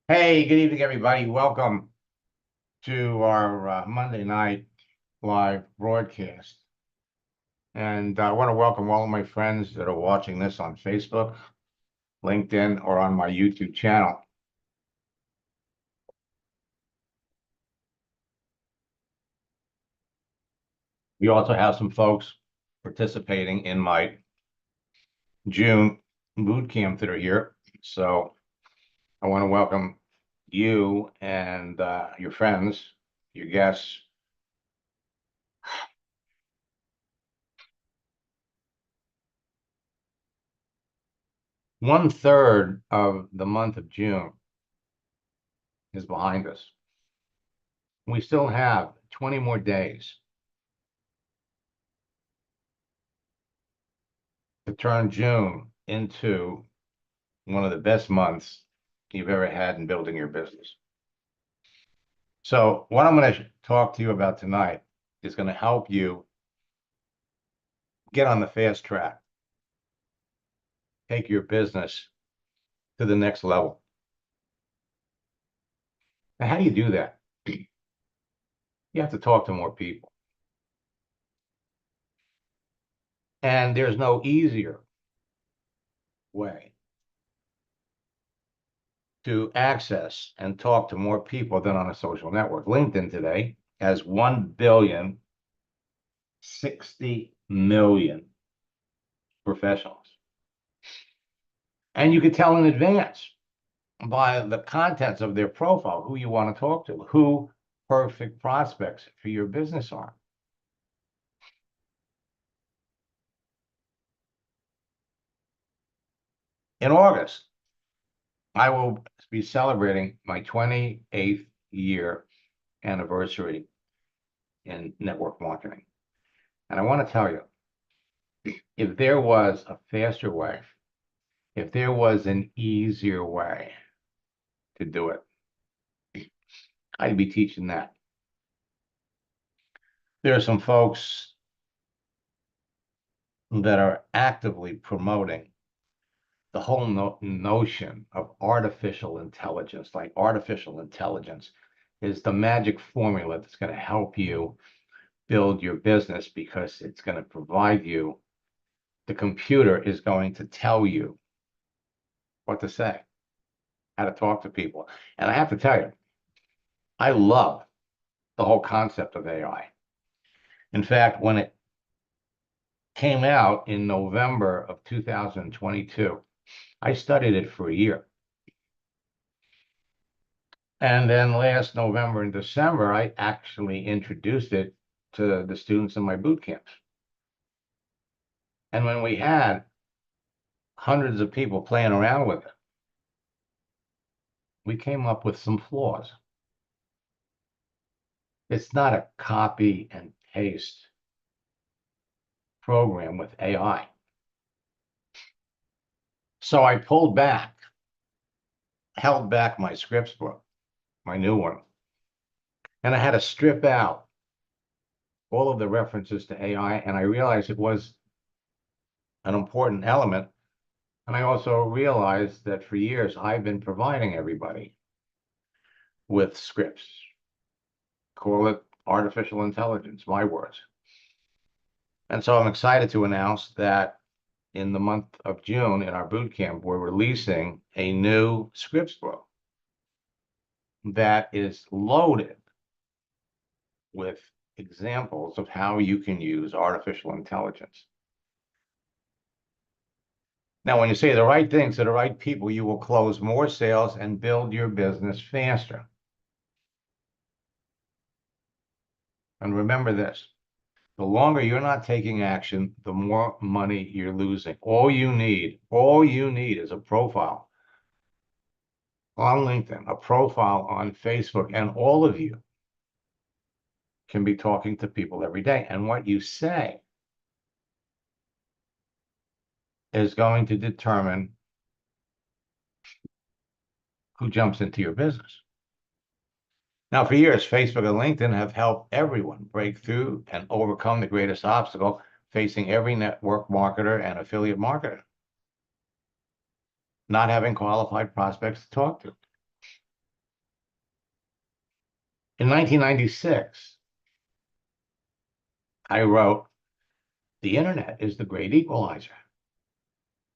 Hey, good evening, everybody. Welcome to our Monday night live broadcast. And I want to welcome all of my friends that are watching this on Facebook, LinkedIn, or on my YouTube channel. We also have some folks participating in my June boot camp that are here. So I want to welcome you and your friends, your guests. One third of the month of June is behind us. We still have 20 more days to turn June into one of the best months you've ever had in building your business. So what I'm going to talk to you about tonight is going to help you get on the fast track, take your business to the next level. Now, how do you do that? You have to talk to more people. And there's no easier way to access and talk to more people than on a social network. LinkedIn today has 1,060,000,000 professionals. And you could tell in advance by the contents of their profile who you want to talk to, who perfect prospects for your business are. In August, I will be celebrating my 28th year anniversary in network marketing. And I want to tell you, if there was a faster way, if there was an easier way to do it, I'd be teaching that. There are some folks that are actively promoting the whole notion of artificial intelligence. Like artificial intelligence is the magic formula that's going to help you build your business because it's going to provide you, the computer is going to tell you what to say, how to talk to people. And I have to tell you, I love the whole concept of AI. In fact, when it came out in November of 2022, I studied it for a year. And then last November and December, I actually introduced it to the students in my boot camps. And when we had hundreds of people playing around with it, we came up with some flaws. It's not a copy and paste program with AI. So I pulled back, held back my scripts book, my new one, and I had to strip out all of the references to AI, and I realized it was an important element. And I also realized that for years I've been providing everybody with scripts. Call it artificial intelligence, my words. And so I'm excited to announce that in the month of June in our boot camp, we're releasing a new scripts book that is loaded with examples of how you can use artificial intelligence. Now, when you say the right things to the right people, you will close more sales and build your business faster. And remember this, the longer you're not taking action, the more money you're losing. All you need is a profile on LinkedIn, a profile on Facebook, and all of you can be talking to people every day. And what you say is going to determine who jumps into your business. Now, for years, Facebook and LinkedIn have helped everyone break through and overcome the greatest obstacle facing every network marketer and affiliate marketer: not having qualified prospects to talk to. In 1996, I wrote, the internet is the great equalizer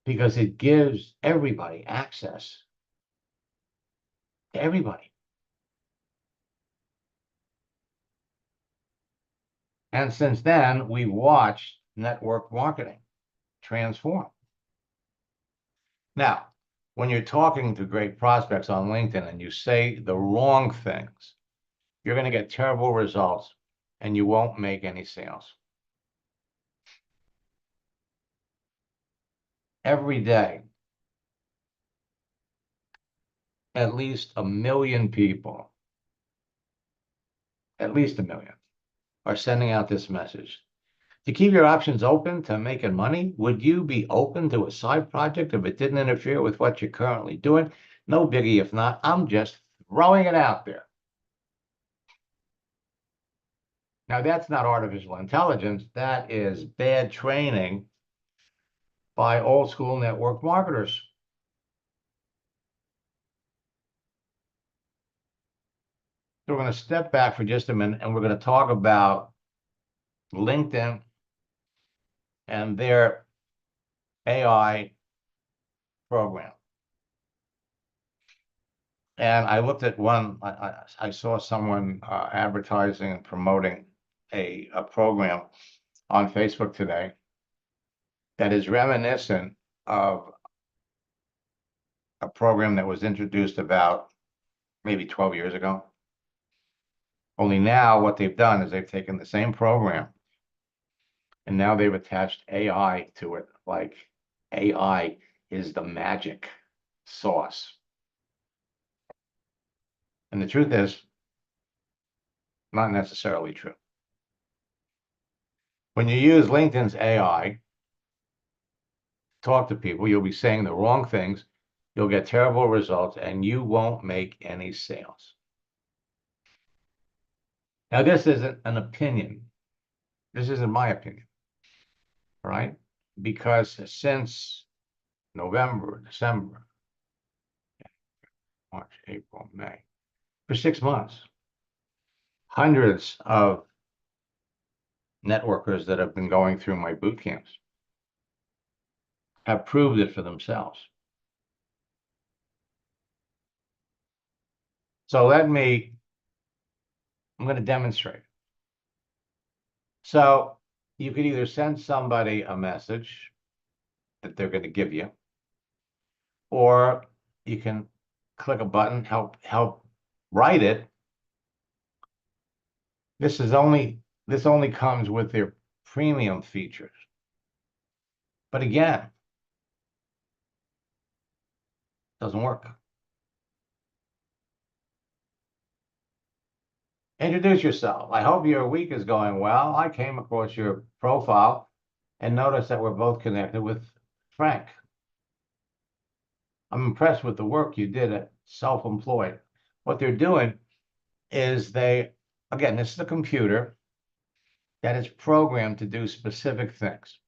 because it gives everybody access to everybody. And since then, we've watched network marketing transform. Now, when you're talking to great prospects on LinkedIn and you say the wrong things, you're going to get terrible results and you won't make any sales. Every day, at least 1 million people, at least 1 million, are sending out this message. To keep your options open to making money, would you be open to a side project if it didn't interfere with what you're currently doing? No biggie if not. I'm just throwing it out there. Now, that's not artificial intelligence. That is bad training by old school network marketers. So we're going to step back for just a minute and we're going to talk about LinkedIn and their AI program. And I looked at one, I saw someone advertising and promoting a program on Facebook today that is reminiscent of a program that was introduced about maybe 12 years ago. Only now what they've done is they've taken the same program and now they've attached AI to it. Like AI is the magic sauce. And the truth is, not necessarily true. When you use LinkedIn's AI, talk to people, you'll be saying the wrong things, you'll get terrible results, and you won't make any sales. Now, this isn't an opinion. This isn't my opinion, right? Because since November, December, March, April, May, for 6 months, hundreds of networkers that have been going through my boot camps have proved it for themselves. So I'm going to demonstrate. So you could either send somebody a message that they're going to give you, or you can click a button, help write it. This only comes with their premium features. But again, doesn't work. Introduce yourself. I hope your week is going well. I came across your profile and noticed that we're both connected with Frank. I'm impressed with the work you did at Self-Employed. What they're doing is again, this is a computer that is programmed to do specific things.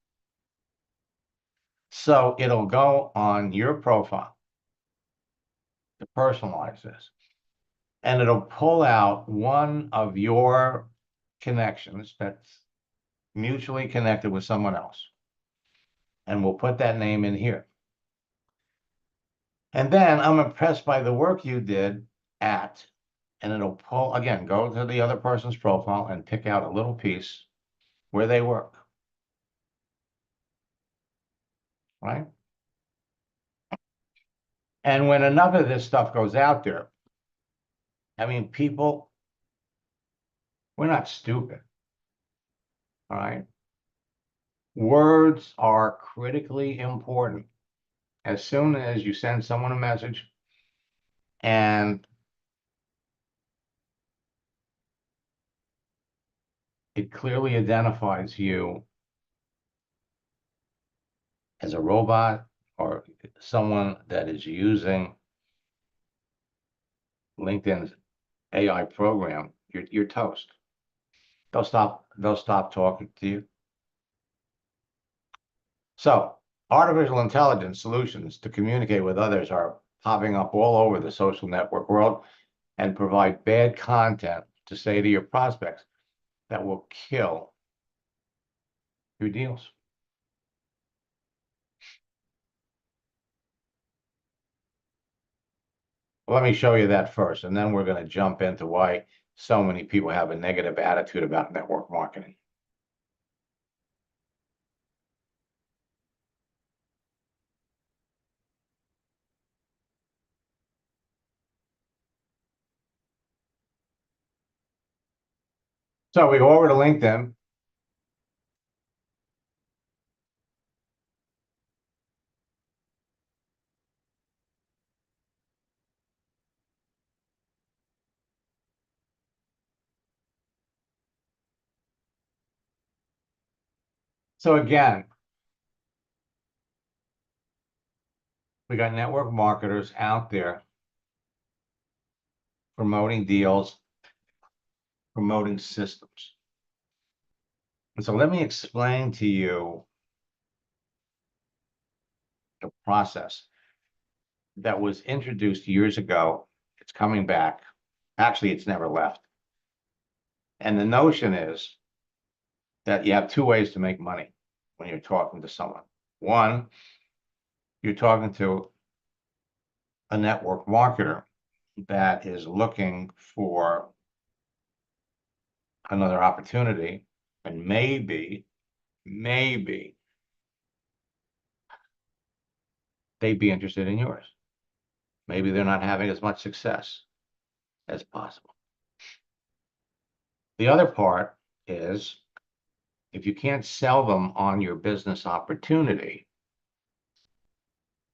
So it'll go on your profile to personalize this, and it'll pull out one of your connections that's mutually connected with someone else. And we'll put that name in here. And then I'm impressed by the work you did at, and it'll pull, again, go to the other person's profile and pick out a little piece where they work. Right? And when enough of this stuff goes out there, I mean, people, we're not stupid. All right? Words are critically important. As soon as you send someone a message and it clearly identifies you as a robot or someone that is using LinkedIn's AI program, you're toast. They'll stop talking to you. So artificial intelligence solutions to communicate with others are popping up all over the social network world and provide bad content to say to your prospects that will kill your deals. Let me show you that first, and then we're going to jump into why so many people have a negative attitude about network marketing. So we go over to LinkedIn. So again, we got network marketers out there promoting deals, promoting systems. And so let me explain to you the process that was introduced years ago. It's coming back. Actually, it's never left. And the notion is that you have two ways to make money when you're talking to someone. One, you're talking to a network marketer that is looking for another opportunity, and maybe they'd be interested in yours. Maybe they're not having as much success as possible. The other part is if you can't sell them on your business opportunity,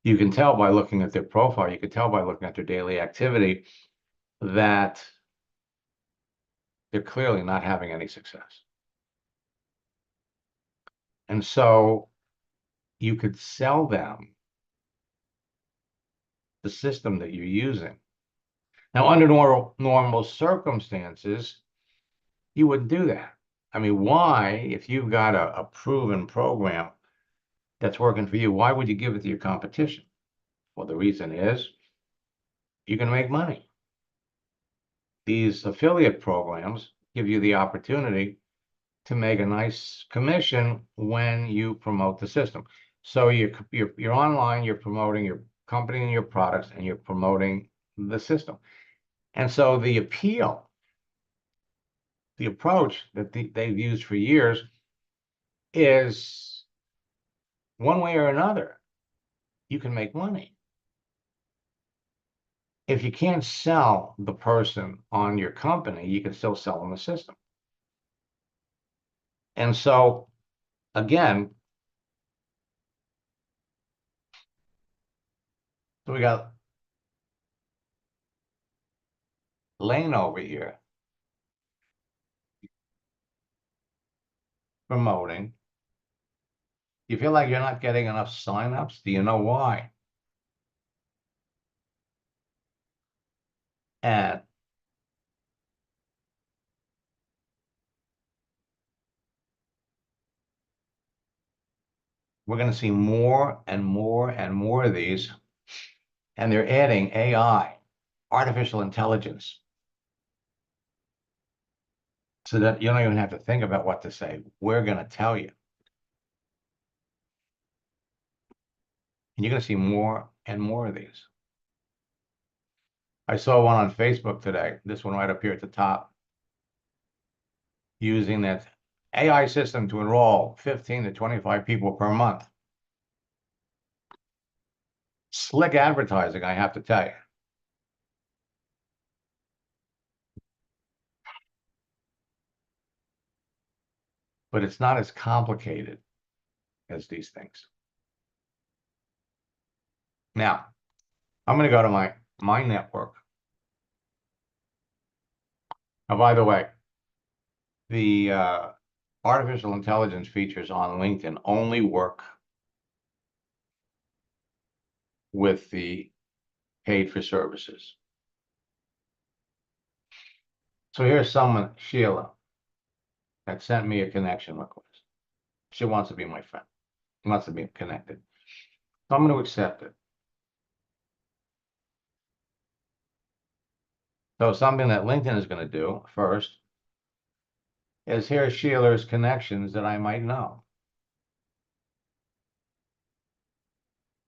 you can tell by looking at their profile, you can tell by looking at their daily activity that they're clearly not having any success. And so you could sell them the system that you're using. Now, under normal circumstances, you wouldn't do that. I mean, why, if you've got a proven program that's working for you, why would you give it to your competition? Well, the reason is you can make money. These affiliate programs give you the opportunity to make a nice commission when you promote the system. So you're online, you're promoting your company and your products, and you're promoting the system. And so the appeal, the approach that they've used for years is one way or another, you can make money. If you can't sell the person on your company, you can still sell them the system. And so, again, so we got Lane over here promoting. You feel like you're not getting enough signups? Do you know why? And we're going to see more and more and more of these. And they're adding AI, artificial intelligence, so that you don't even have to think about what to say. We're going to tell you. And you're going to see more and more of these. I saw one on Facebook today, this one right up here at the top, using that AI system to enroll 15 to 25 people per month. Slick advertising, I have to tell you. But it's not as complicated as these things. Now, I'm going to go to my network. Oh, by the way, the artificial intelligence features on LinkedIn only work with the paid for services. So here's someone, Sheila, that sent me a connection request. She wants to be my friend. She wants to be connected. So I'm going to accept it. So something that LinkedIn is going to do first is here's Sheila's connections that I might know.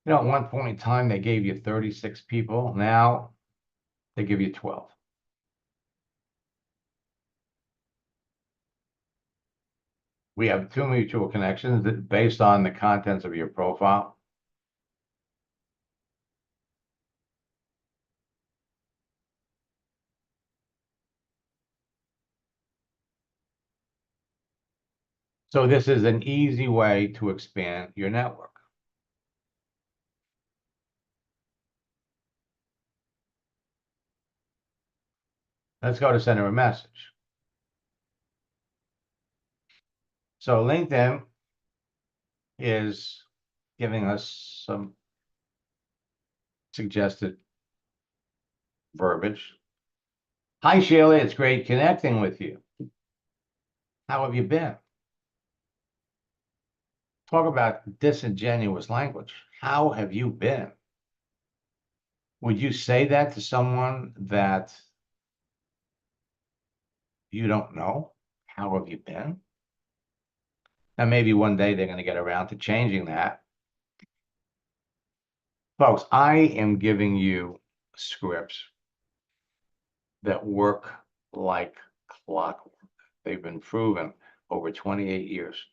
You know, at one point in time, they gave you 36 people. Now they give you 12. We have 2 mutual connections that based on the contents of your profile. So this is an easy way to expand your network. Let's go to send her a message. So LinkedIn is giving us some suggested verbiage. Hi, Sheila, it's great connecting with you. How have you been? Talk about disingenuous language. How have you been? Would you say that to someone that you don't know? How have you been? Now, maybe one day they're going to get around to changing that. Folks, I am giving you scripts that work like clockwork. They've been proven over 28 years.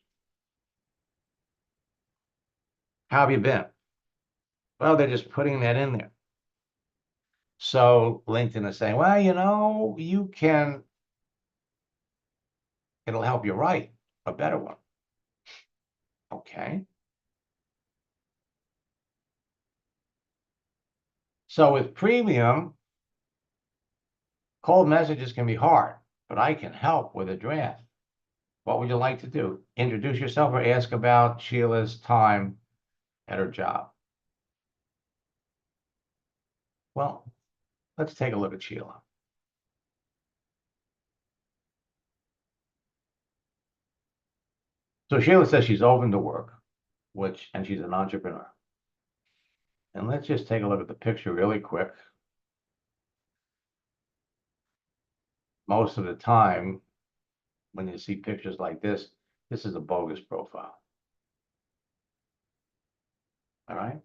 How have you been? Well, they're just putting that in there. So LinkedIn is saying, well, you know, it'll help you write a better one. Okay. So with premium, cold messages can be hard, but I can help with a draft. What would you like to do? Introduce yourself or ask about Sheila's time at her job? Well, let's take a look at Sheila. So Sheila says she's open to work, and she's an entrepreneur. And let's just take a look at the picture really quick. Most of the time, when you see pictures like this is a bogus profile. All right.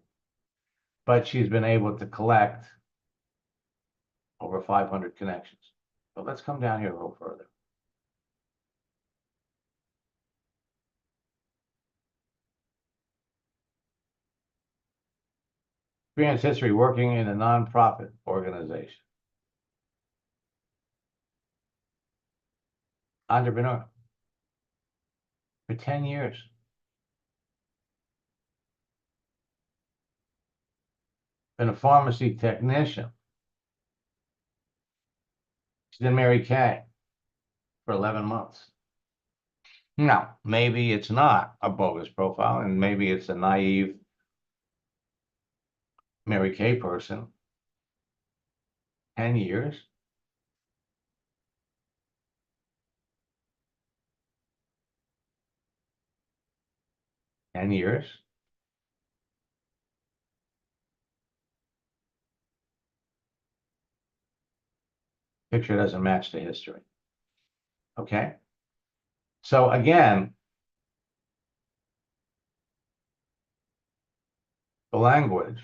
But she's been able to collect over 500 connections. So let's come down here a little further. Freelance history working in a nonprofit organization. Entrepreneur for 10 years. Been a pharmacy technician. She's been Mary Kay for 11 months. Now, maybe it's not a bogus profile, and maybe it's a naive Mary Kay person. 10 years. Picture doesn't match the history. Okay. So again, the language.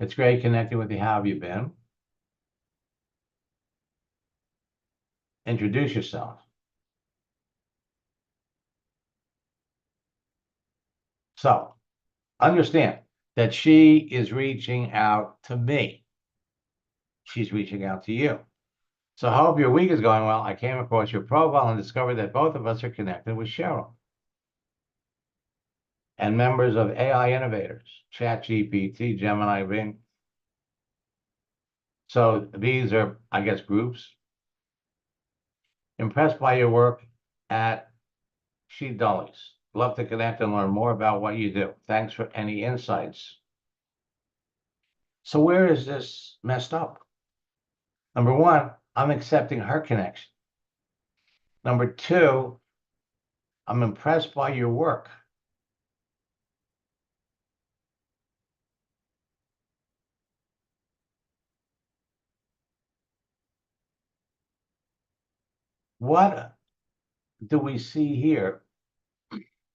It's great connecting with you. How have you been? Introduce yourself. So understand that she is reaching out to me. She's reaching out to you. So I hope your week is going well. I came across your profile and discovered that both of us are connected with Cheryl and members of AI Innovators, ChatGPT, Gemini, Bing. So these are, I guess, groups. Impressed by your work at She Dullies. Love to connect and learn more about what you do. Thanks for any insights. So where is this messed up? Number one, I'm accepting her connection. Number two, I'm impressed by your work. What do we see here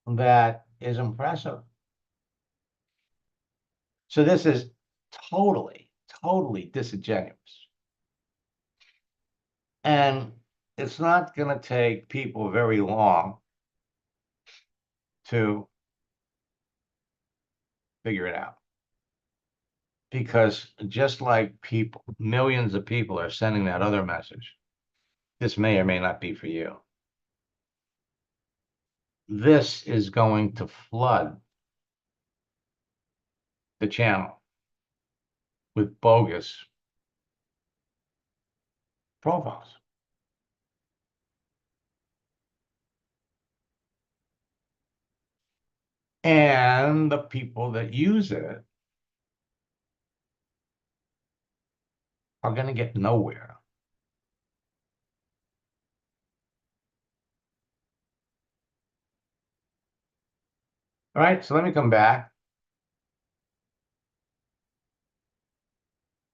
that is impressive? So this is totally, totally disingenuous. And it's not going to take people very long to figure it out. Because just like people, millions of people are sending that other message, this may or may not be for you. This is going to flood the channel with bogus profiles. And the people that use it are going to get nowhere. All right, so let me come back.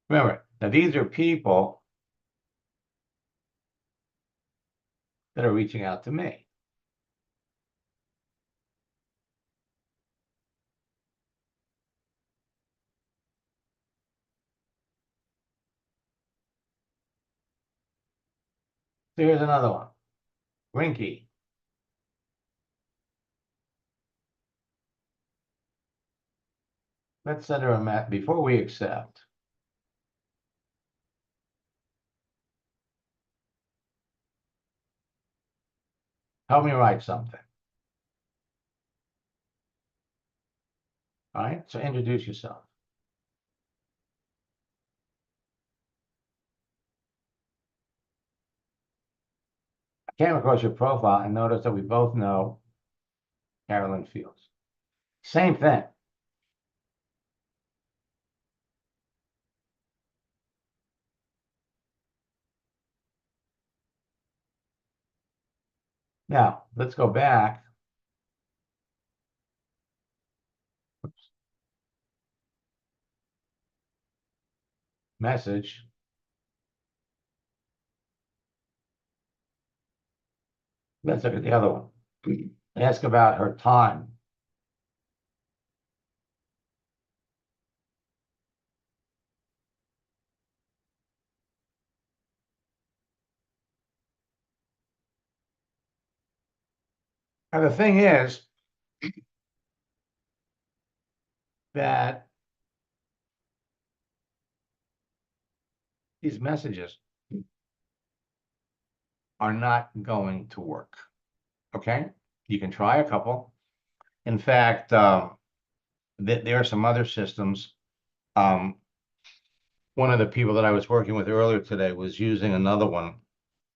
Remember, now these are people that are reaching out to me. So here's another one. Rinky. Let's send her a map before we accept. Help me write something. All right, so introduce yourself. I came across your profile and noticed that we both know Rodan Fields. Same thing. Now, let's go back. Oops. Message. Let's look at the other one. Ask about her time. Now, the thing is that these messages are not going to work. Okay? You can try a couple. In fact, there are some other systems. One of the people that I was working with earlier today was using another one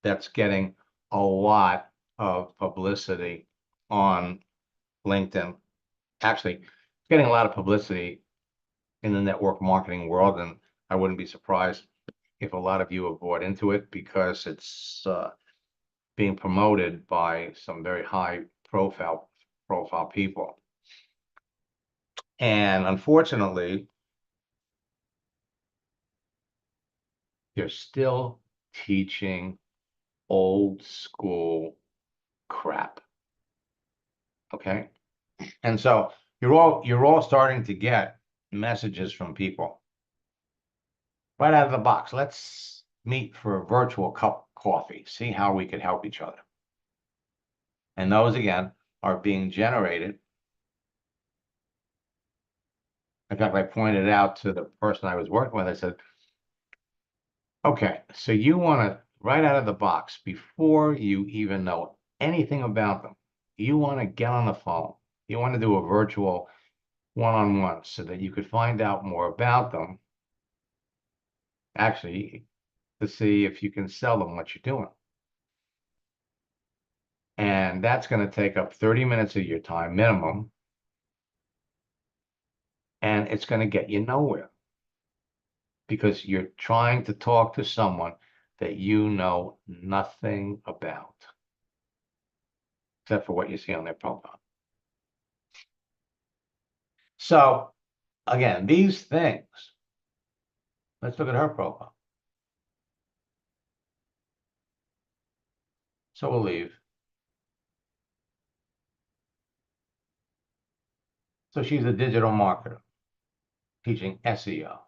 that's getting a lot of publicity on LinkedIn. Actually, getting a lot of publicity in the network marketing world, and I wouldn't be surprised if a lot of you have bought into it because it's being promoted by some very high profile people. And unfortunately, they're still teaching old school crap. Okay. And so you're all starting to get messages from people right out of the box. Let's meet for a virtual cup of coffee, see how we could help each other. And those again are being generated. In fact, I pointed out to the person I was working with, I said, okay, so you want to, right out of the box, before you even know anything about them, you want to get on the phone. You want to do a virtual one-on-one so that you could find out more about them, actually, to see if you can sell them what you're doing. And that's going to take up 30 minutes of your time minimum. And it's going to get you nowhere because you're trying to talk to someone that you know nothing about, except for what you see on their profile. So again, these things, let's look at her profile. So we'll leave. So she's a digital marketer teaching SEO.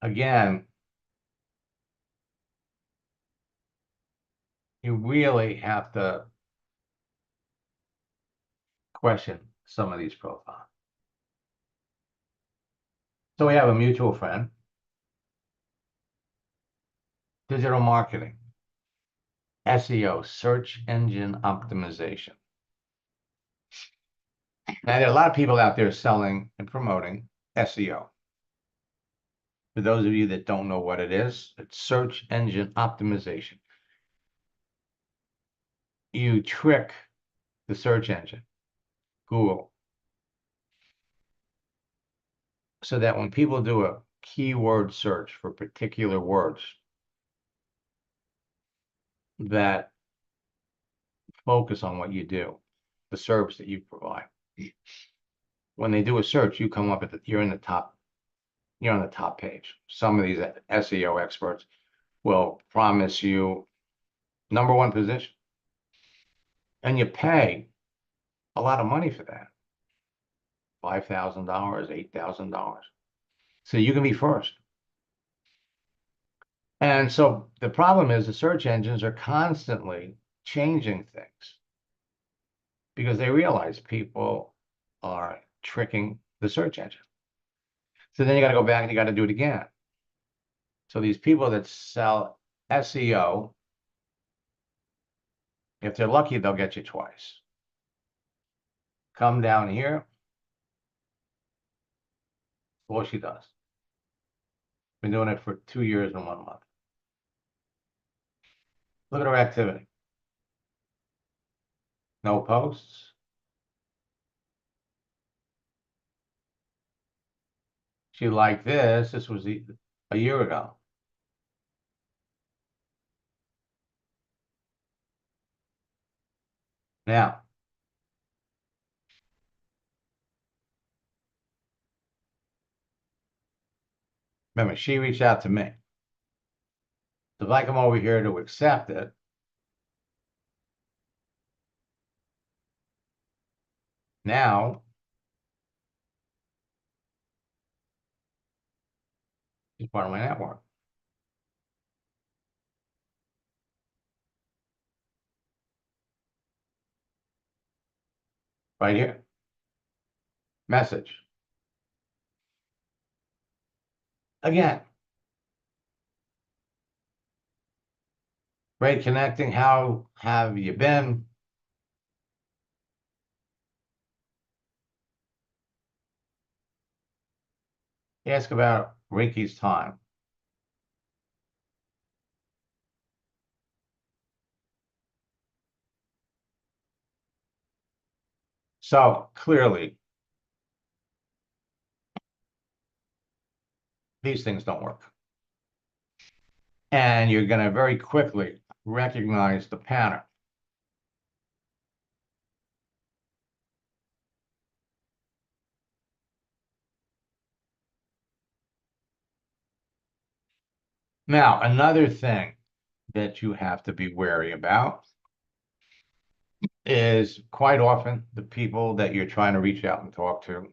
Again, you really have to question some of these profiles. So we have a mutual friend, digital marketing, SEO, search engine optimization. Now, there are a lot of people out there selling and promoting SEO. For those of you that don't know what it is, it's search engine optimization. You trick the search engine, Google, so that when people do a keyword search for particular words that focus on what you do, the service that you provide, when they do a search, you come up at you're on the top page. Some of these SEO experts will promise you #1 position, and you pay a lot of money for that, $5,000, $8,000. So you can be first. And so the problem is the search engines are constantly changing things because they realize people are tricking the search engine. So then you got to go back and you got to do it again. So these people that sell SEO, if they're lucky, they'll get you twice. Come down here. Well, she does. Been doing it for 2 years and 1 month. Look at her activity. No posts. She liked this. This was a year ago. Now, remember, she reached out to me. So if I come over here to accept it, now she's part of my network. Right here. Message. Again, great connecting. How have you been? Ask about Rinky's time. So clearly, these things don't work. And you're going to very quickly recognize the pattern. Now, another thing that you have to be wary about is quite often the people that you're trying to reach out and talk to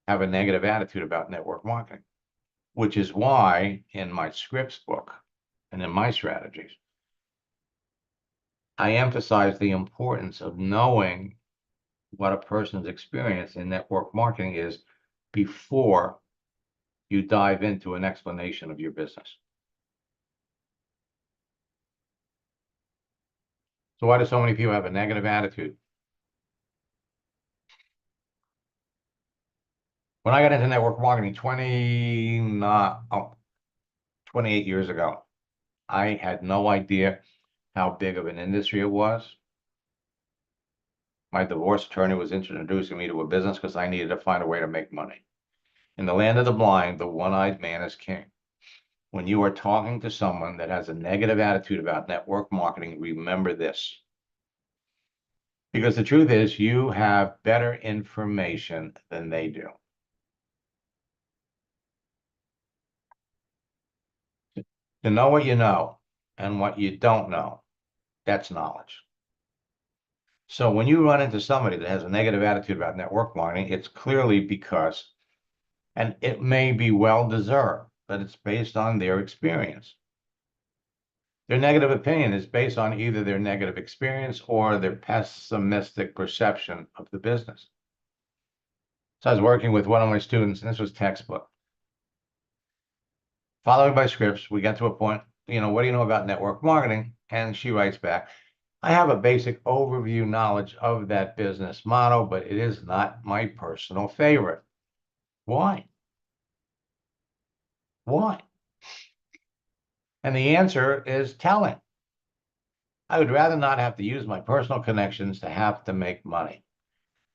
have a negative attitude about network marketing, which is why in my scripts book and in my strategies, I emphasize the importance of knowing what a person's experience in network marketing is before you dive into an explanation of your business. So why do so many people have a negative attitude? When I got into network marketing 28 years ago, I had no idea how big of an industry it was. My divorce attorney was introducing me to a business because I needed to find a way to make money. In the land of the blind, the one-eyed man is king. When you are talking to someone that has a negative attitude about network marketing, remember this. Because the truth is, you have better information than they do. To know what you know, and what you don't know. That's knowledge. So when you run into somebody that has a negative attitude about network marketing, it's clearly because, and it may be well deserved, but it's based on their experience. Their negative opinion is based on either their negative experience or their pessimistic perception of the business. So I was working with one of my students, and this was textbook. Following by scripts, we got to a point, what do you know about network marketing? And she writes back, I have a basic overview knowledge of that business model, but it is not my personal favorite. Why? Why? And the answer is telling. I would rather not have to use my personal connections to have to make money.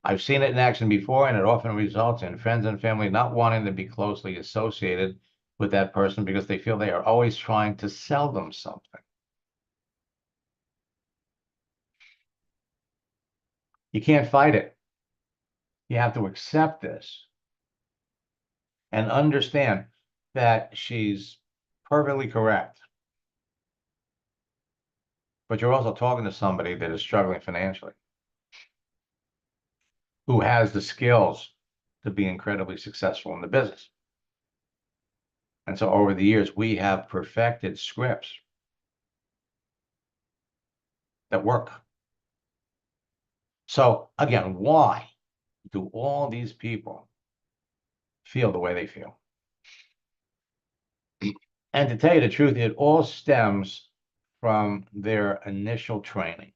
I've seen it in action before, and it often results in friends and family not wanting to be closely associated with that person because they feel they are always trying to sell them something. You can't fight it. You have to accept this and understand that she's perfectly correct. But you're also talking to somebody that is struggling financially, who has the skills to be incredibly successful in the business. And so over the years, we have perfected scripts that work. So again, why do all these people feel the way they feel? And to tell you the truth, it all stems from their initial training.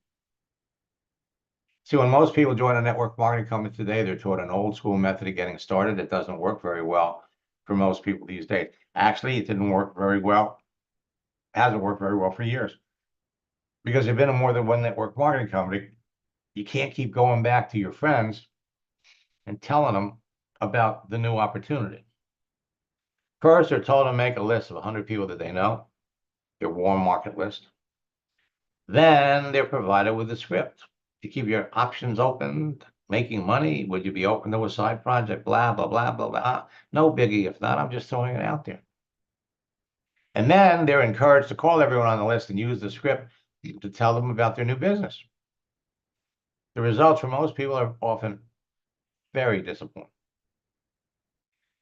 See, when most people join a network marketing company today, they're taught an old school method of getting started. It doesn't work very well for most people these days. Actually, it didn't work very well. It hasn't worked very well for years. Because you've been in more than one network marketing company, you can't keep going back to your friends and telling them about the new opportunity. First, they're told to make a list of 100 people that they know, their warm market list. Then they're provided with a script to keep your options open, making money. Would you be open to a side project? Blah, blah, blah, blah, blah. No biggie. If not, I'm just throwing it out there. And then they're encouraged to call everyone on the list and use the script to tell them about their new business. The results for most people are often very disappointing.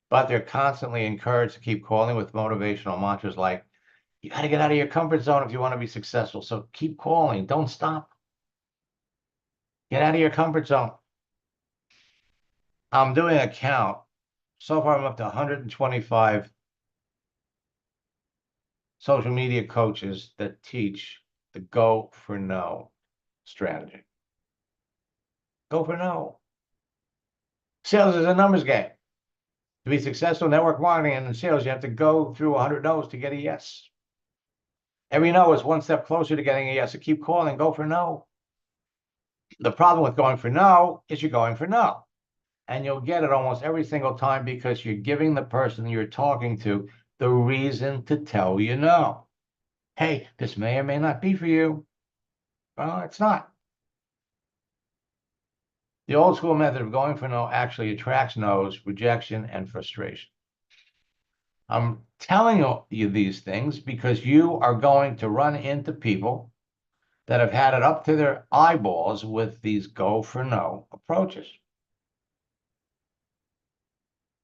But they're constantly encouraged to keep calling with motivational mantras like, you got to get out of your comfort zone if you want to be successful. So keep calling. Don't stop. Get out of your comfort zone. I'm doing a count. So far, I'm up to 125 social media coaches that teach the go for no strategy. Go for no. Sales is a numbers game. To be successful in network marketing and in sales, you have to go through 100 no's to get a yes. Every no is one step closer to getting a yes. So keep calling, go for no. The problem with going for no is you're going for no. And you'll get it almost every single time because you're giving the person you're talking to the reason to tell you no. Hey, this may or may not be for you. Well, it's not. The old school method of going for no actually attracts no's, rejection, and frustration. I'm telling you these things because you are going to run into people that have had it up to their eyeballs with these go for no approaches.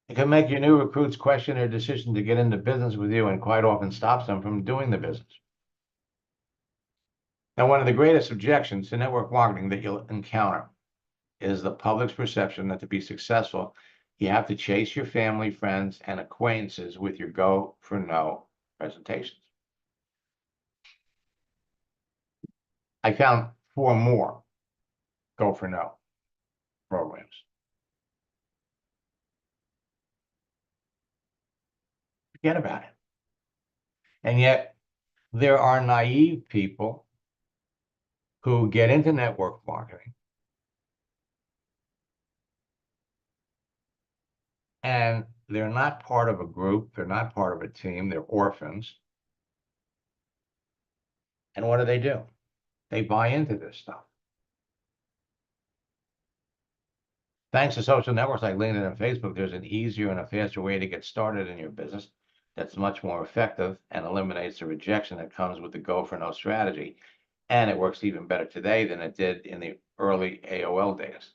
It can make your new recruits question their decision to get into business with you and quite often stops them from doing the business. Now, one of the greatest objections to network marketing that you'll encounter is the public's perception that to be successful, you have to chase your family, friends, and acquaintances with your go for no presentations. I found 4 more go for no programs. Forget about it. And yet, there are naive people who get into network marketing and they're not part of a group, they're not part of a team, they're orphans. And what do? They buy into this stuff. Thanks to social networks like LinkedIn and Facebook, there's an easier and a faster way to get started in your business. that's much more effective and eliminates the rejection that comes with the go for no strategy. And it works even better today than it did in the early AOL days.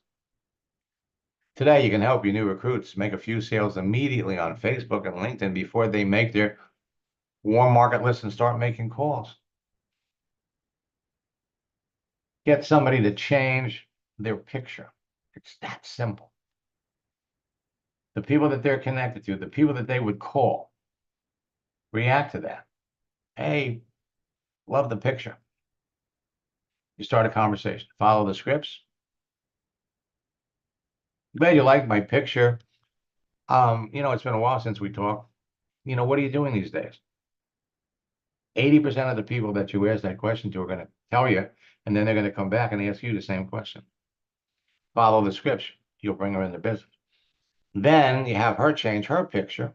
Today, you can help your new recruits make a few sales immediately on Facebook and LinkedIn before they make their warm market list and start making calls. Get somebody to change their picture. It's that simple. The people that they're connected to, the people that they would call, react to that. Hey, love the picture. You start a conversation. Follow the scripts. Glad you like my picture. It's been a while since we talked. What are you doing these days? 80% of the people that you ask that question to are going to tell you, and then they're going to come back and ask you the same question. Follow the scripts. You'll bring her in the business. Then you have her change her picture.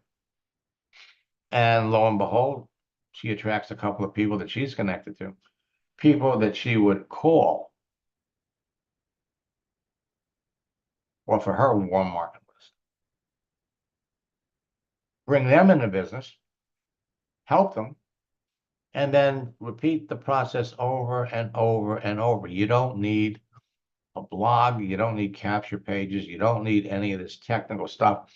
And lo and behold, she attracts a couple of people that she's connected to, people that she would call or for her warm market list. Bring them into business, help them, and then repeat the process over and over and over. You don't need a blog. You don't need capture pages. You don't need any of this technical stuff.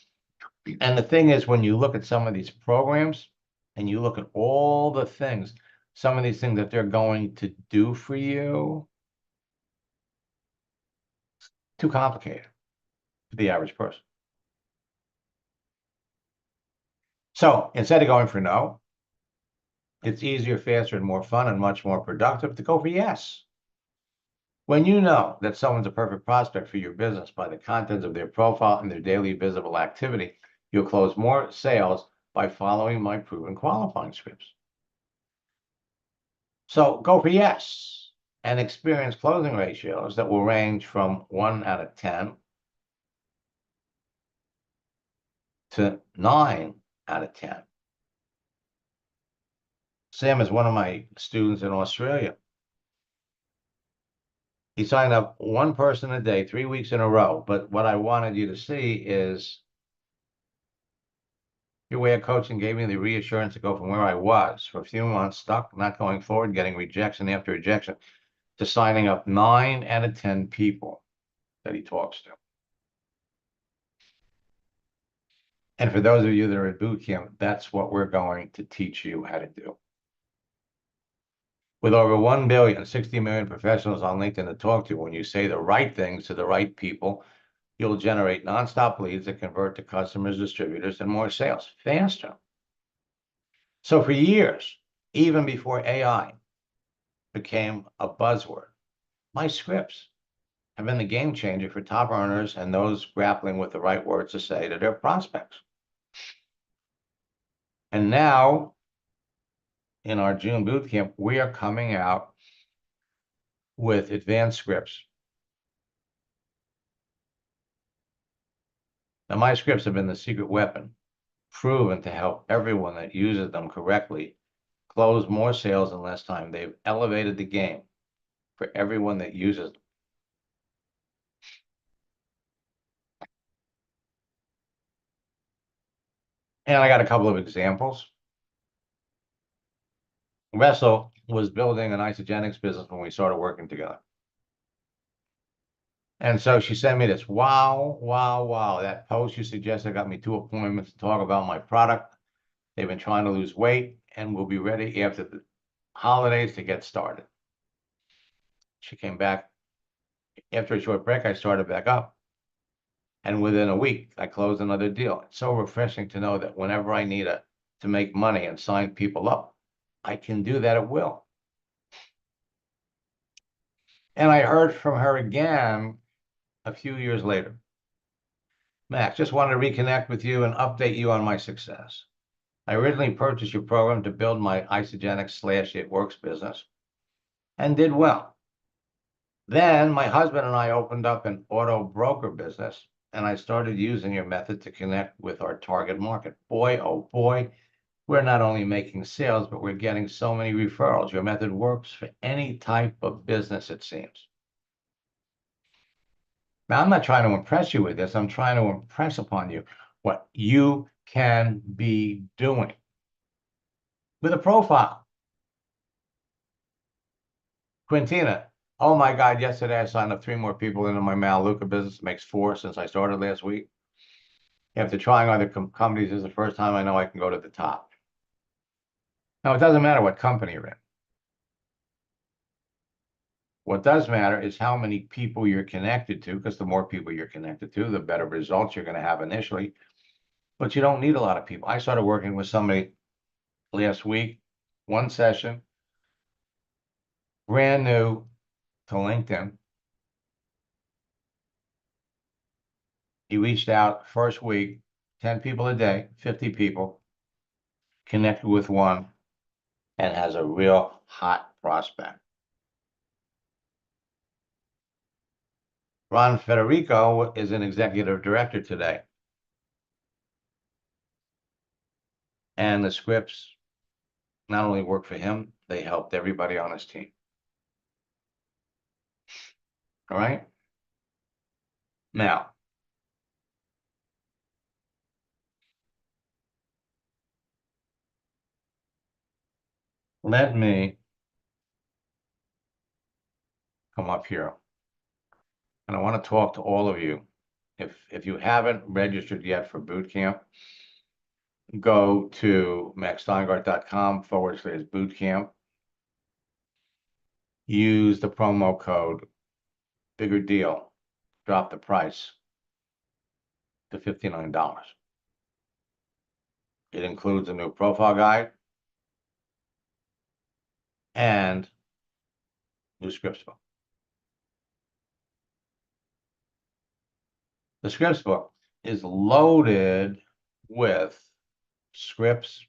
And the thing is, when you look at some of these programs and you look at all the things, some of these things that they're going to do for you, too complicated for the average person. So instead of going for no, it's easier, faster, and more fun and much more productive to go for yes. When you know that someone's a perfect prospect for your business by the contents of their profile and their daily visible activity, you'll close more sales by following my proven qualifying scripts. So go for yes and experience closing ratios that will range from 1 out of 10 to 9 out of 10. Sam is one of my students in Australia. He signed up one person a day, 3 weeks in a row. But what I wanted you to see is your way of coaching gave me the reassurance to go from where I was for a few months, stuck, not going forward, getting rejection after rejection, to signing up 9 out of 10 people that he talks to. And for those of you that are at boot camp, that's what we're going to teach you how to do. With over 1 billion, 60 million professionals on LinkedIn to talk to, when you say the right things to the right people, you'll generate nonstop leads that convert to customers, distributors, and more sales faster. So for years, even before AI became a buzzword, my scripts have been the game changer for top earners and those grappling with the right words to say to their prospects. And now, in our June bootcamp, we are coming out with advanced scripts. Now, my scripts have been the secret weapon, proven to help everyone that uses them correctly close more sales in less time. They've elevated the game for everyone that uses them. And I got a couple of examples. Russell was building an Isagenix business when we started working together. And so she sent me this, wow. That post you suggested got me 2 appointments to talk about my product. They've been trying to lose weight and will be ready after the holidays to get started. She came back. After a short break, I started back up. And within a week, I closed another deal. It's so refreshing to know that whenever I need to make money and sign people up, I can do that at will. And I heard from her again a few years later. Max, just wanted to reconnect with you and update you on my success. I originally purchased your program to build my Isagenix / It Works business and did well. Then my husband and I opened up an auto broker business, and I started using your method to connect with our target market. Boy, oh boy, we're not only making sales, but we're getting so many referrals. Your method works for any type of business, it seems. Now, I'm not trying to impress you with this. I'm trying to impress upon you what you can be doing. with a profile. Quintina, oh my God, yesterday I signed up 3 more people into my Melaleuca business. It makes 4 since I started last week. After trying other companies, this is the first time I know I can go to the top. Now, it doesn't matter what company you're in. What does matter is how many people you're connected to, because the more people you're connected to, the better results you're going to have initially. But you don't need a lot of people. I started working with somebody last week, 1 session, brand new to LinkedIn. He reached out first week, 10 people a day, 50 people, connected with one, and has a real hot prospect. Ron Federico is an executive director today. And the scripts not only worked for him, they helped everybody on his team. All right? Now, let me come up here. And I want to talk to all of you. If you haven't registered yet for boot camp, go to maxsteingart.com/bootcamp. Use the promo code bigger deal, drop the price to $59. It includes a new profile guide and new scripts book. The scripts book is loaded with scripts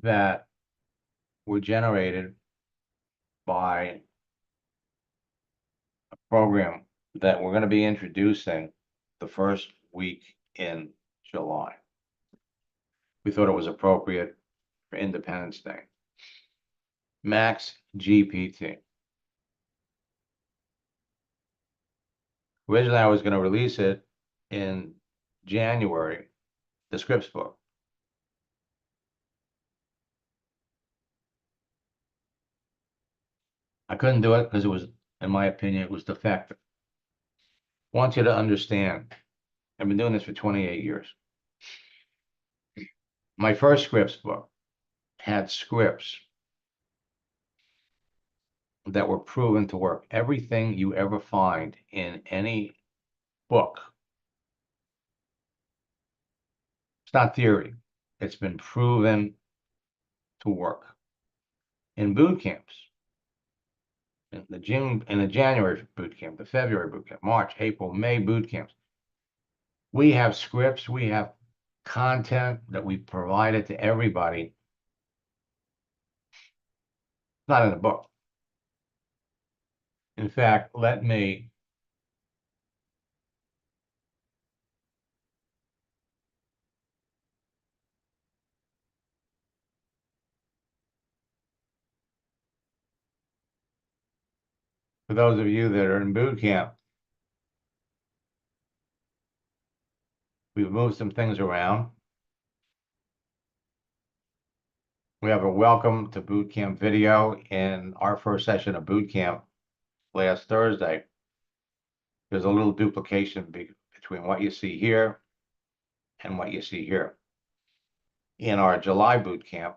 that were generated by a program that we're going to be introducing the first week in July. We thought it was appropriate for Independence Day. Max GPT. Originally, I was going to release it in January, the scripts book. I couldn't do it because it was, in my opinion, it was defective. I want you to understand, I've been doing this for 28 years. My first scripts book had scripts that were proven to work. Everything you ever find in any book, it's not theory. It's been proven to work. In boot camps, in the January boot camp, the February boot camp, March, April, May boot camps, we have scripts, we have content that we provided to everybody. It's not in the book. In fact, let me for those of you that are in boot camp, we've moved some things around. We have a welcome to boot camp video in our first session of boot camp last Thursday. There's a little duplication between what you see here and what you see here. In our July boot camp,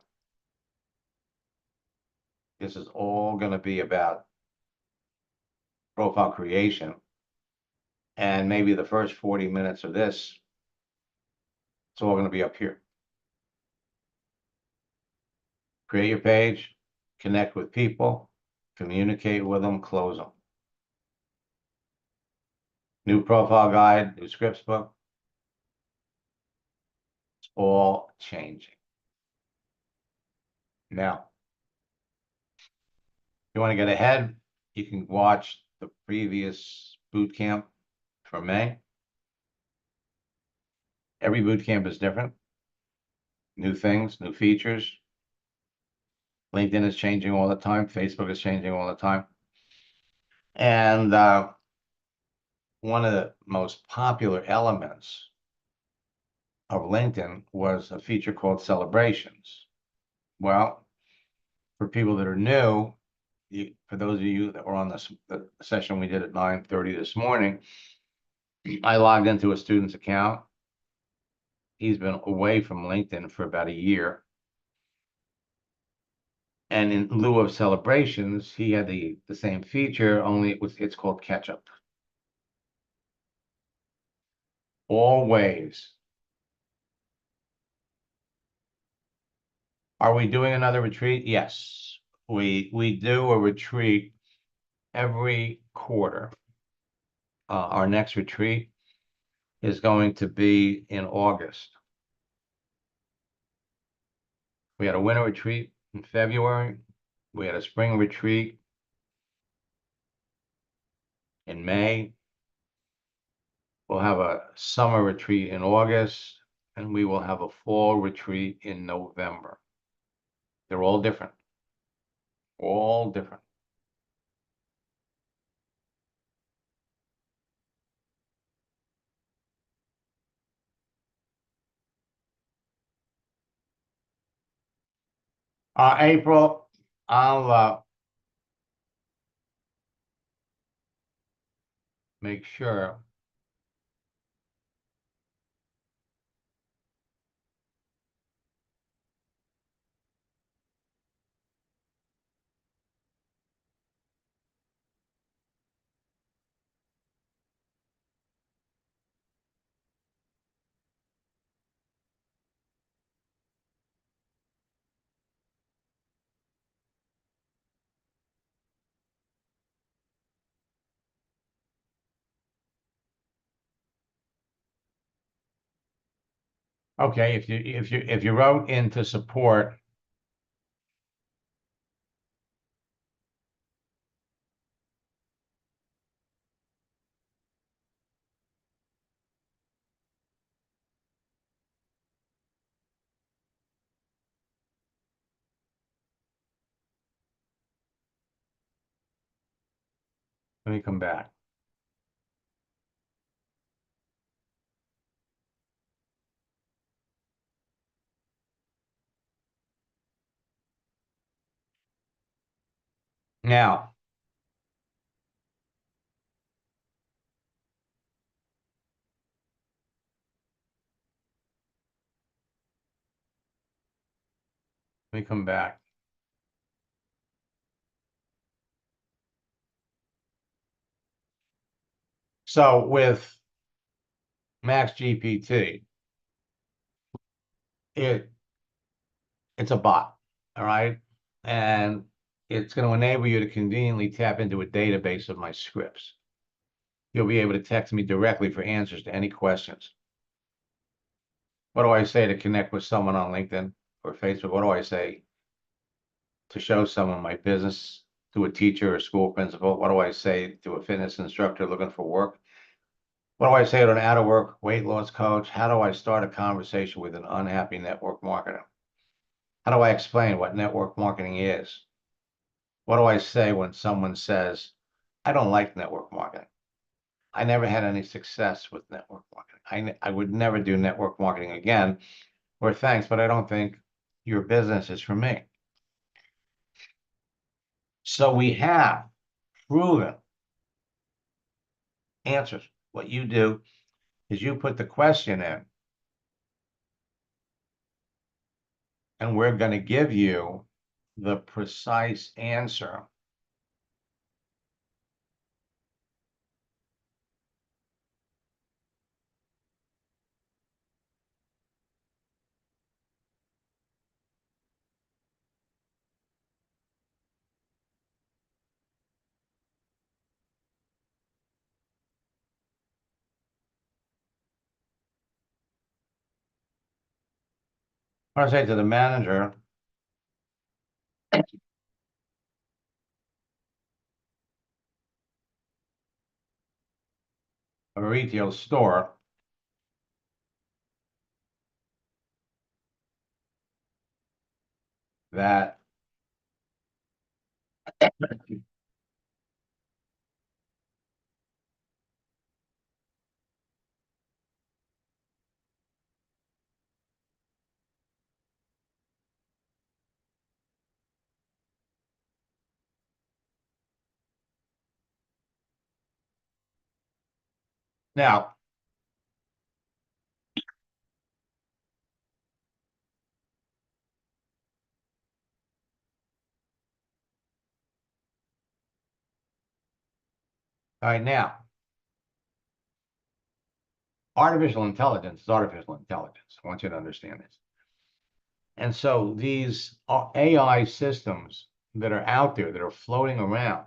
this is all going to be about profile creation. And maybe the first 40 minutes of this, it's all going to be up here. Create your page, connect with people, communicate with them, close them. New profile guide, new scripts book. It's all changing. Now, if you want to get ahead, you can watch the previous boot camp for May. Every boot camp is different. New things, new features. LinkedIn is changing all the time. Facebook is changing all the time. And one of the most popular elements of LinkedIn was a feature called Celebrations. Well, for people that are new, for those of you that were on the session we did at 9:30 this morning, I logged into a student's account. He's been away from LinkedIn for about a year. And in lieu of Celebrations, he had the same feature, only it's called Catch Up. Always. Are we doing another retreat? Yes. We do a retreat every quarter. Our next retreat is going to be in August. We had a winter retreat in February. We had a spring retreat in May. We'll have a summer retreat in August, and we will have a fall retreat in November. They're all different. All different. April, I'll make sure. Okay, if you wrote into support, let me come back. Now, let me come back. So with Max GPT, it's a bot, all right? And it's going to enable you to conveniently tap into a database of my scripts. You'll be able to text me directly for answers to any questions. What do I say to connect with someone on LinkedIn or Facebook? What do I say to show someone my business, to a teacher or school principal? What do I say to a fitness instructor looking for work? What do I say to an out of work weight loss coach? How do I start a conversation with an unhappy network marketer? How do I explain what network marketing is? What do I say when someone says, I don't like network marketing? I never had any success with network marketing. I would never do network marketing again, or thanks, but I don't think your business is for me. So we have proven answers. What you do is you put the question in, and we're going to give you the precise answer. I say to the manager, of a retail store, that Now, all right, now, artificial intelligence is artificial intelligence. I want you to understand this. And so these AI systems that are out there, that are floating around,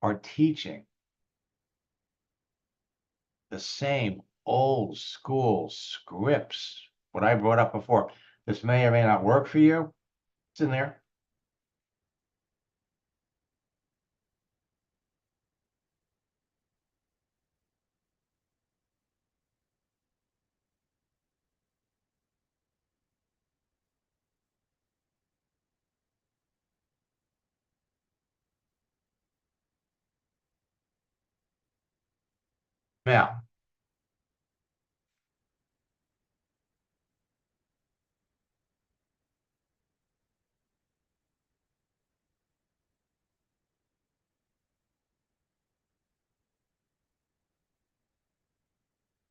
are teaching the same old school scripts. What I brought up before. This may or may not work for you. It's in there. Now,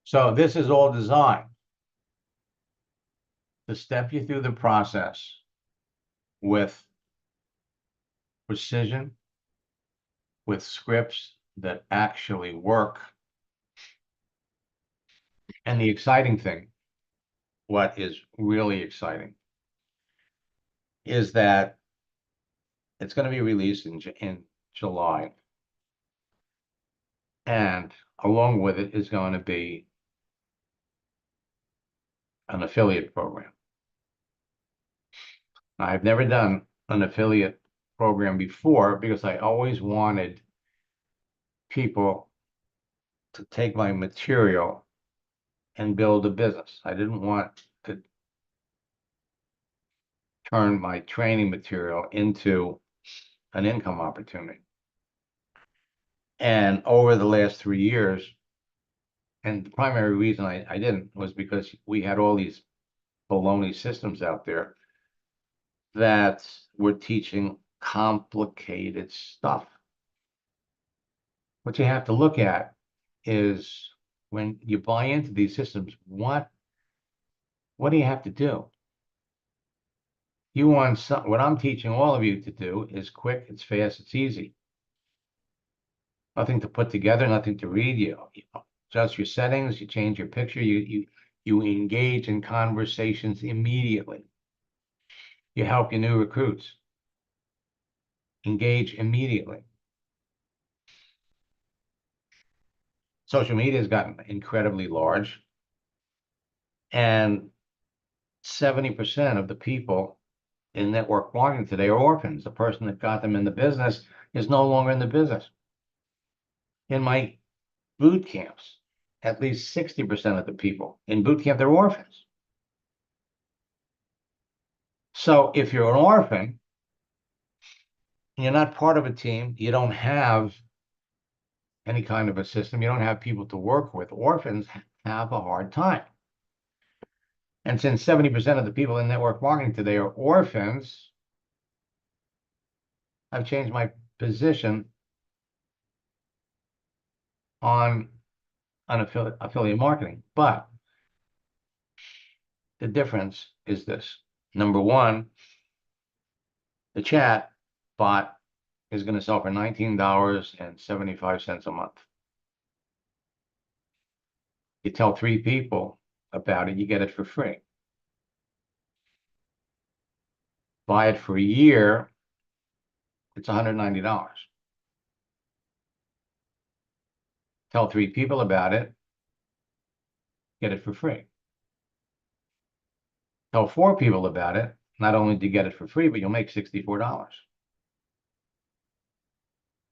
so this is all designed to step you through the process with precision, with scripts that actually work. And the exciting thing, what is really exciting, is that it's going to be released in July. And along with it is going to be an affiliate program. Now, I've never done an affiliate program before because I always wanted people to take my material and build a business. I didn't want to turn my training material into an income opportunity. And over the last 3 years, and the primary reason I didn't was because we had all these baloney systems out there that were teaching complicated stuff. What you have to look at is when you buy into these systems, what do you have to do? You want some, what I'm teaching all of you to do is quick, it's fast, it's easy. Nothing to put together, nothing to read. You adjust your settings, you change your picture, you engage in conversations immediately. You help your new recruits engage immediately. Social media has gotten incredibly large, and 70% of the people in network marketing today are orphans. The person that got them in the business is no longer in the business. In my boot camps, at least 60% of the people in boot camp, they're orphans. So if you're an orphan, you're not part of a team, you don't have any kind of a system, you don't have people to work with, orphans have a hard time. And since 70% of the people in network marketing today are orphans, I've changed my position on affiliate marketing. But the difference is this. Number one, the chat bot is going to sell for $19.75 a month. You tell 3 people about it, you get it for free. Buy it for a year, it's $190. Tell 3 people about it, get it for free. Tell 4 people about it, not only do you get it for free, but you'll make $64.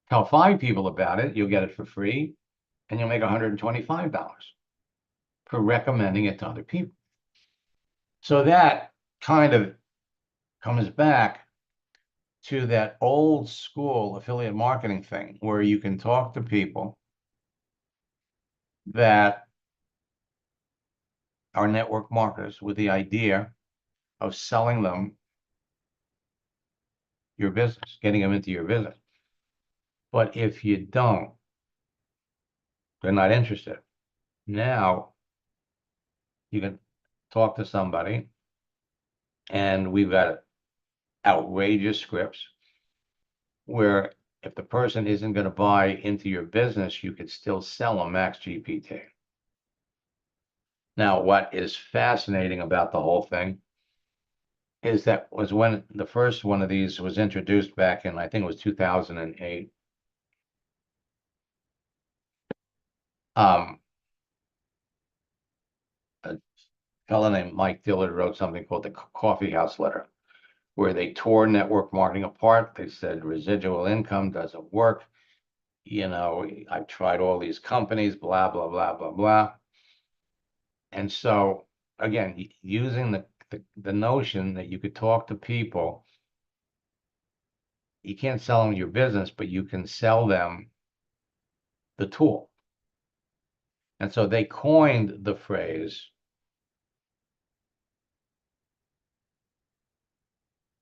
Tell 5 people about it, you'll get it for free, and you'll make $125 for recommending it to other people. So that kind of comes back to that old school affiliate marketing thing where you can talk to people that are network marketers with the idea of selling them your business, getting them into your business. But if you don't, they're not interested. Now you can talk to somebody, and we've got outrageous scripts where if the person isn't going to buy into your business, you could still sell them Max GPT. Now, what is fascinating about the whole thing is that was when the first one of these was introduced back in, I think it was 2008. A fellow named Mike Dillard wrote something called the Coffee House Letter, where they tore network marketing apart. They said residual income doesn't work. You know, I've tried all these companies, blah, blah, blah, blah, blah. And so, again, using the notion that you could talk to people, you can't sell them your business, but you can sell them the tool. And so they coined the phrase,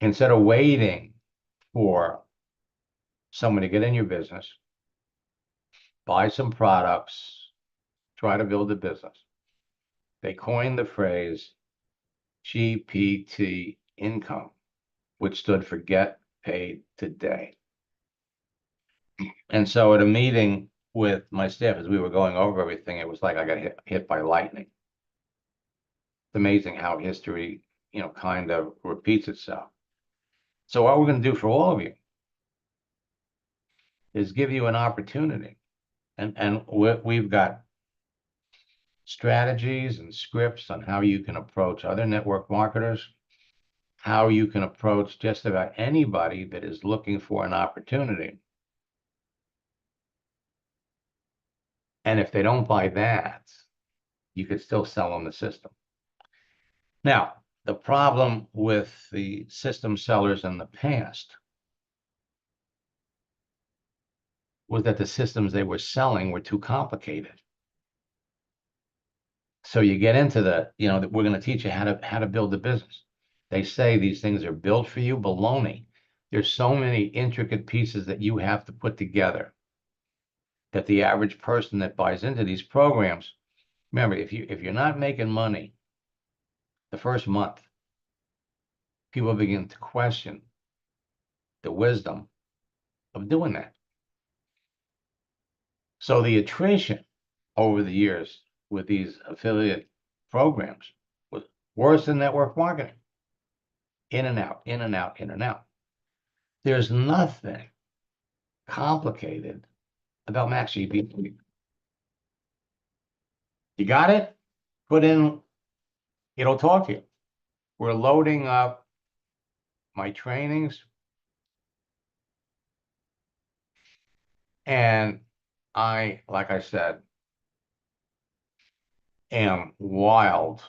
instead of waiting for someone to get in your business, buy some products, try to build a business. They coined the phrase GPT income, which stood for Get Paid Today. And so at a meeting with my staff, as we were going over everything, it was like I got hit by lightning. It's amazing how history, kind of repeats itself. So what we're going to do for all of you is give you an opportunity. And we've got strategies and scripts on how you can approach other network marketers, how you can approach just about anybody that is looking for an opportunity. And if they don't buy that, you could still sell them the system. Now, the problem with the system sellers in the past was that the systems they were selling were too complicated. So you get into that we're going to teach you how to build a business. They say these things are built for you. Baloney. There's so many intricate pieces that you have to put together that the average person that buys into these programs, remember, if you're not making money the first month, people begin to question the wisdom of doing that. So the attrition over the years with these affiliate programs was worse than network marketing. In and out, in and out, in and out. There's nothing complicated about Max GPT. You got it? Put in, it'll talk to you. We're loading up my trainings, and like I said, am wild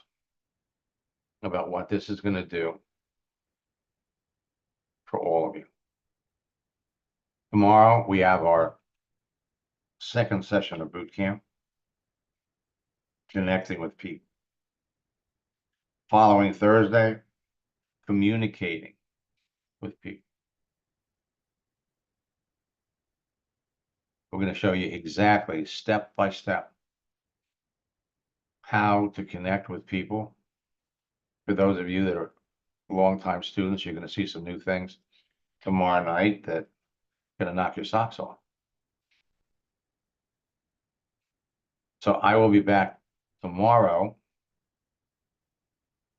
about what this is going to do for all of you. Tomorrow, we have our second session of boot camp, connecting with people. Following Thursday, communicating with people. We're going to show you exactly, step by step, how to connect with people. For those of you that are longtime students, you're going to see some new things tomorrow night that are going to knock your socks off. So I will be back tomorrow.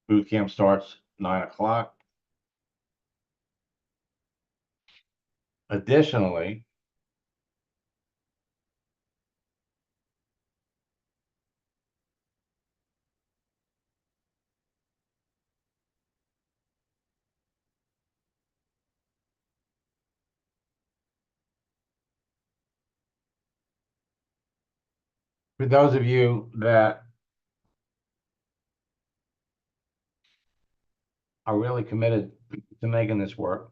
Boot camp starts 9 o'clock. Additionally, for those of you that are really committed to making this work,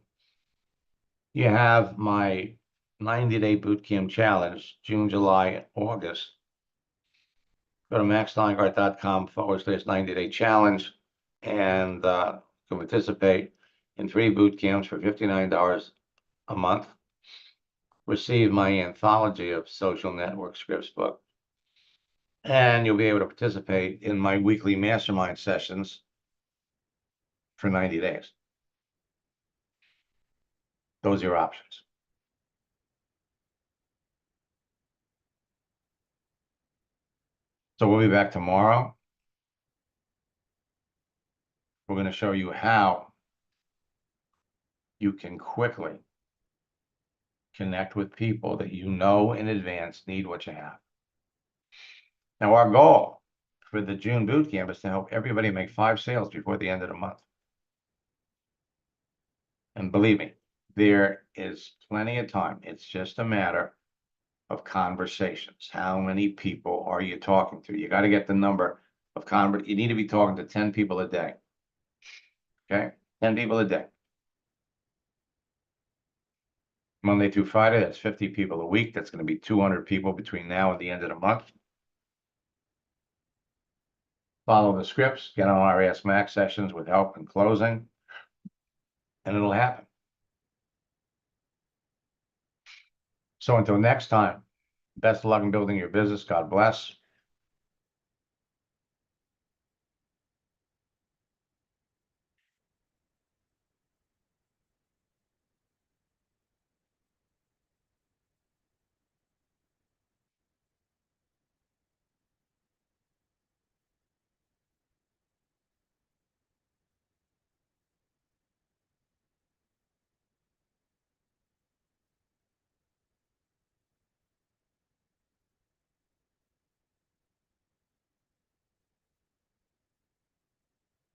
you have my 90-day boot camp challenge, June, July, August. Go to maxsteingart.com/90-day challenge and can participate in 3 boot camps for $59 a month. receive my anthology of social network scripts book. And you'll be able to participate in my weekly mastermind sessions for 90 days. Those are your options. So we'll be back tomorrow. We're going to show you how you can quickly connect with people that you know in advance need what you have. Now, our goal for the June boot camp is to help everybody make 5 sales before the end of the month. And believe me, there is plenty of time. It's just a matter of conversations. How many people are you talking to? You got to get the number of you need to be talking to 10 people a day. Okay? 10 people a day. Monday through Friday, that's 50 people a week. That's going to be 200 people between now and the end of the month. Follow the scripts, get on our Ask Max sessions with help and closing, and it'll happen. So until next time, best of luck in building your business. God bless.